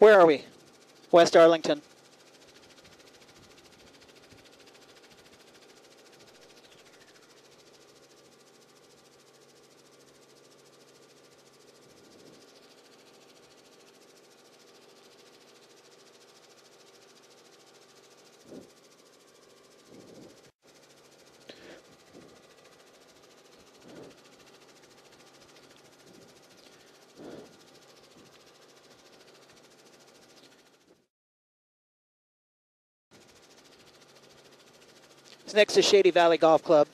Where are we? West Arlington. It's next to Shady Valley Golf Club.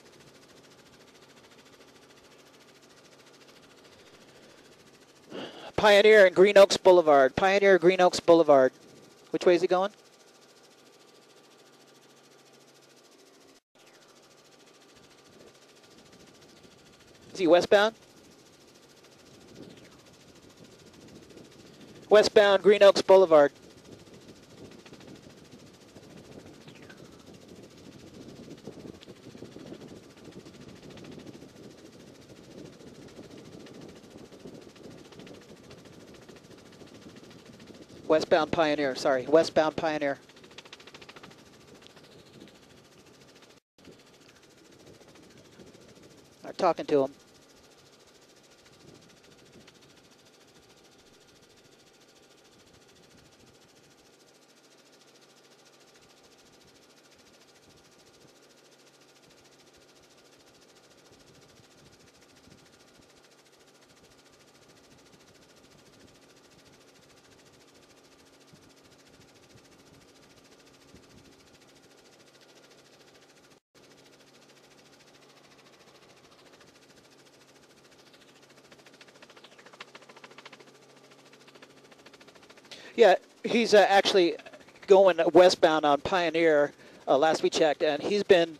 Pioneer and Green Oaks Boulevard. Pioneer, Green Oaks Boulevard. Which way is he going? Is he westbound? Westbound, Green Oaks Boulevard. Westbound Pioneer, sorry. Westbound Pioneer. I'm talking to him. Yeah, he's actually going westbound on Pioneer last we checked, and he's been,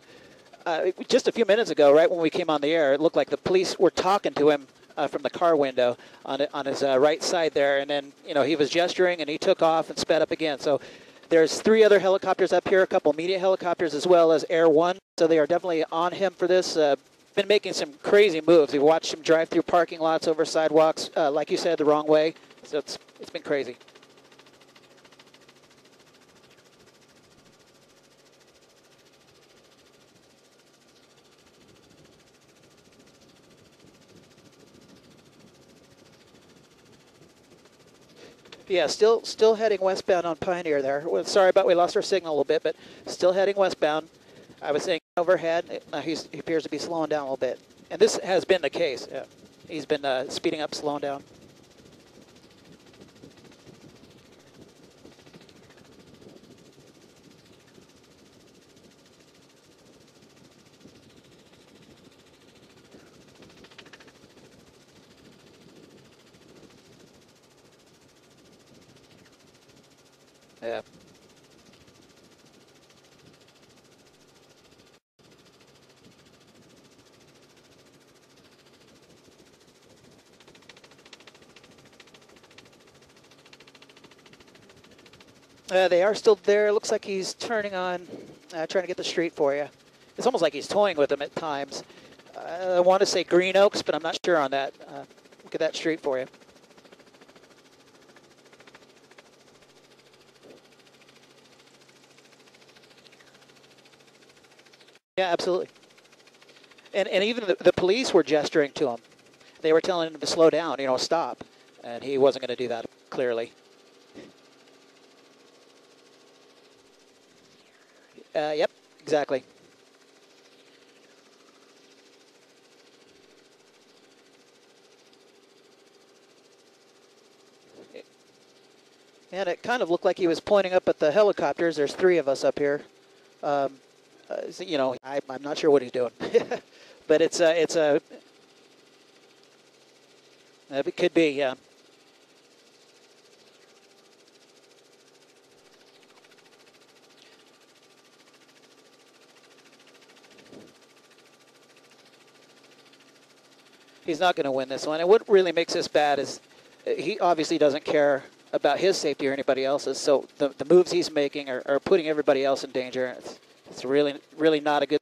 just a few minutes ago, right when we came on the air, it looked like the police were talking to him from the car window on his right side there, and then, you know, he was gesturing, and he took off and sped up again. So there's 3 other helicopters up here, a couple media helicopters, as well as Air One, so they are definitely on him for this. Been making some crazy moves. We've watched him drive through parking lots, over sidewalks, like you said, the wrong way, so it's been crazy. Yeah, still heading westbound on Pioneer there. Well, sorry we lost our signal a little bit, but still heading westbound. I was saying overhead, he appears to be slowing down a little bit. And this has been the case. Yeah. He's been speeding up, slowing down. Yeah. They are still there. Looks like he's turning on, trying to get the street for you. It's almost like he's toying with them at times. I want to say Green Oaks, but I'm not sure on that. Look at that street for you. Yeah, absolutely. And even the police were gesturing to him. They were telling him to slow down, you know, stop. And he wasn't going to do that, clearly. Yep, exactly. And it kind of looked like he was pointing up at the helicopters. There's 3 of us up here. So, you know, I'm not sure what he's doing. But it could be, yeah. He's not going to win this one. And what really makes this bad is he obviously doesn't care about his safety or anybody else's. So the moves he's making are putting everybody else in danger. It's really not a good.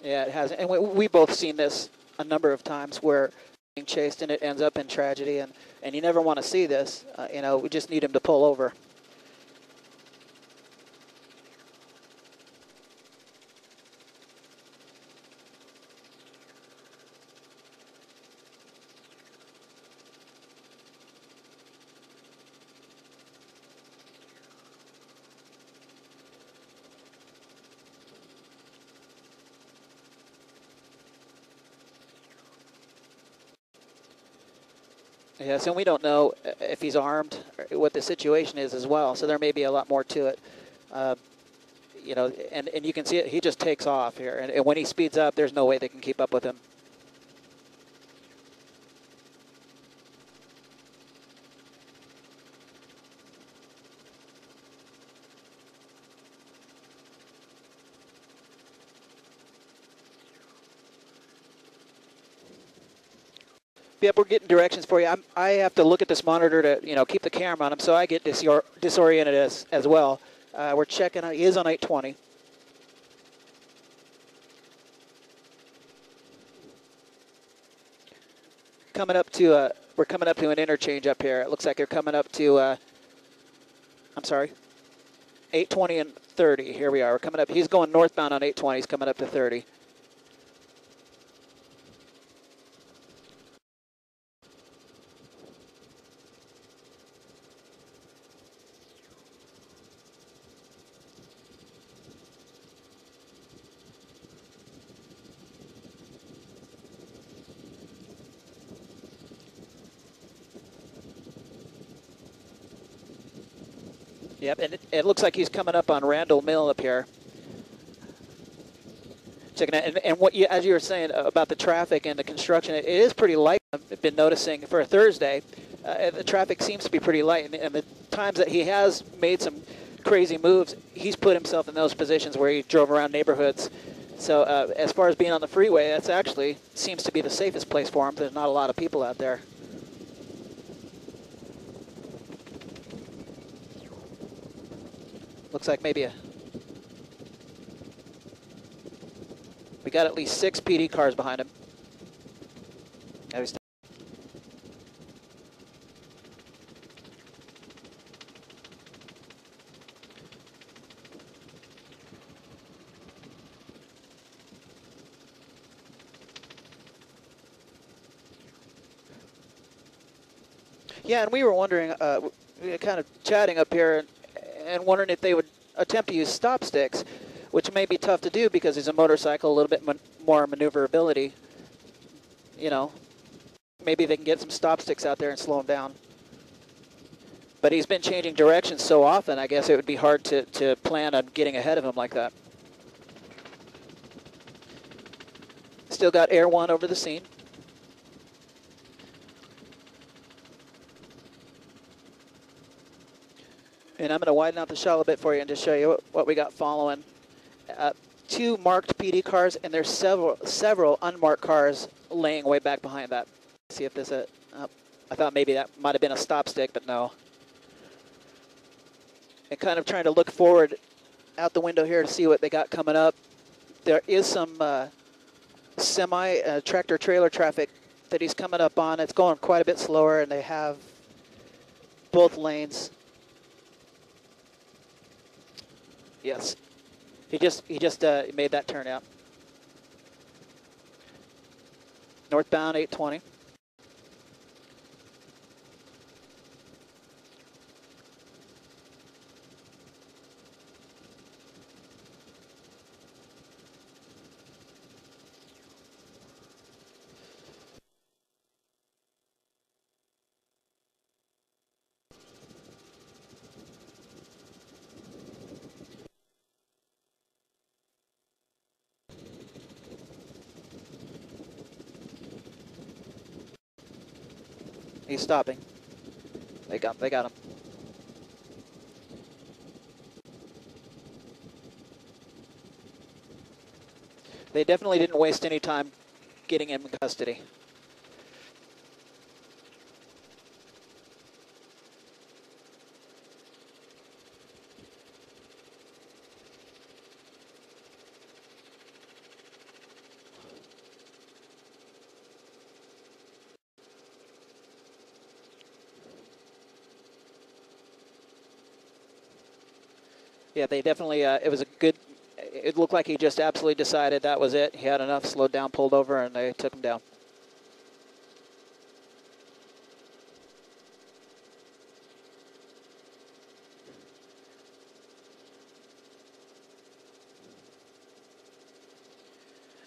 Yeah, it has. And we both seen this a number of times where being chased and it ends up in tragedy, and you never want to see this. You know, we just need him to pull over. Yes, and we don't know if he's armed, or what the situation is as well. So there may be a lot more to it. You know, and you can see it. He just takes off here, and when he speeds up, there's no way they can keep up with him. Yep, we're getting directions for you. I have to look at this monitor to, you know, keep the camera on him, so I get disoriented as well. We're checking out. He is on 820. Coming up to we're coming up to an interchange up here. It looks like they're coming up to I'm sorry, 820 and 30. Here we are. We're coming up. He's going northbound on 820. He's coming up to 30. Yep, and it looks like he's coming up on Randall Mill up here. Checking it, and what you, as you were saying about the traffic and the construction, it is pretty light. I've been noticing for a Thursday, the traffic seems to be pretty light, and the times that he has made some crazy moves, he's put himself in those positions where he drove around neighborhoods. So as far as being on the freeway, that's actually seems to be the safest place for him. There's not a lot of people out there. Looks like maybe we got at least 6 PD cars behind him. Yeah, and we were wondering, we were kind of chatting up here and wondering if they would attempt to use stop sticks, which may be tough to do because he's a motorcycle, a little bit more maneuverability. You know, maybe they can get some stop sticks out there and slow him down. But he's been changing directions so often, I guess it would be hard to plan on getting ahead of him like that. Still got Air 1 over the scene. And I'm going to widen out the shot a little bit for you and just show you what we got following. 2 marked PD cars, and there's several unmarked cars laying way back behind that. See if this I thought maybe that might have been a stop stick, but no. And kind of trying to look forward out the window here to see what they got coming up. There is some tractor trailer traffic that he's coming up on. It's going quite a bit slower, and they have both lanes. Yes, he just made that turn out. Northbound 820. He's stopping. They got him. They definitely didn't waste any time getting him in custody. Yeah, they definitely, it was a good, it looked like he just absolutely decided that was it. He had enough, slowed down, pulled over, and they took him down.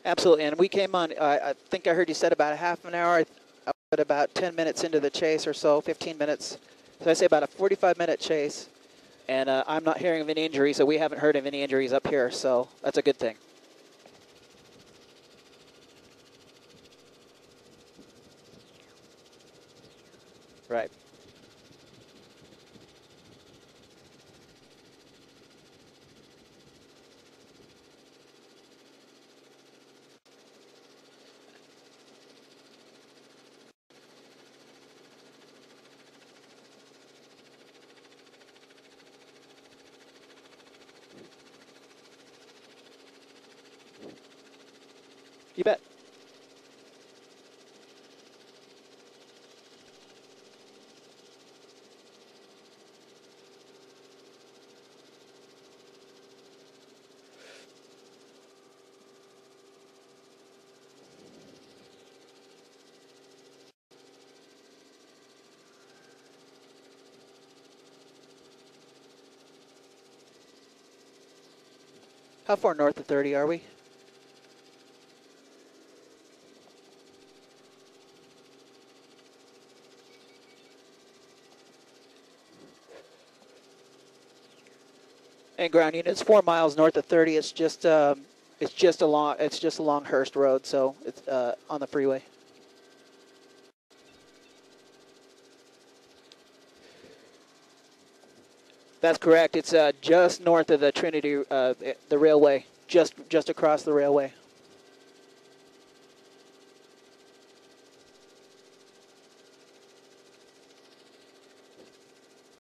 Absolutely, and we came on, I think I heard you said about a half an hour, but about 10 minutes into the chase or so, 15 minutes. So I say about a 45-minute chase, and I'm not hearing of any injuries, so we haven't heard of any injuries up here, so that's a good thing. Right. You bet. How far north of 30 are we? And ground unit, it's 4 miles north of 30. It's just along Hurst Road, so it's on the freeway. That's correct. It's just north of the Trinity, the railway, just across the railway.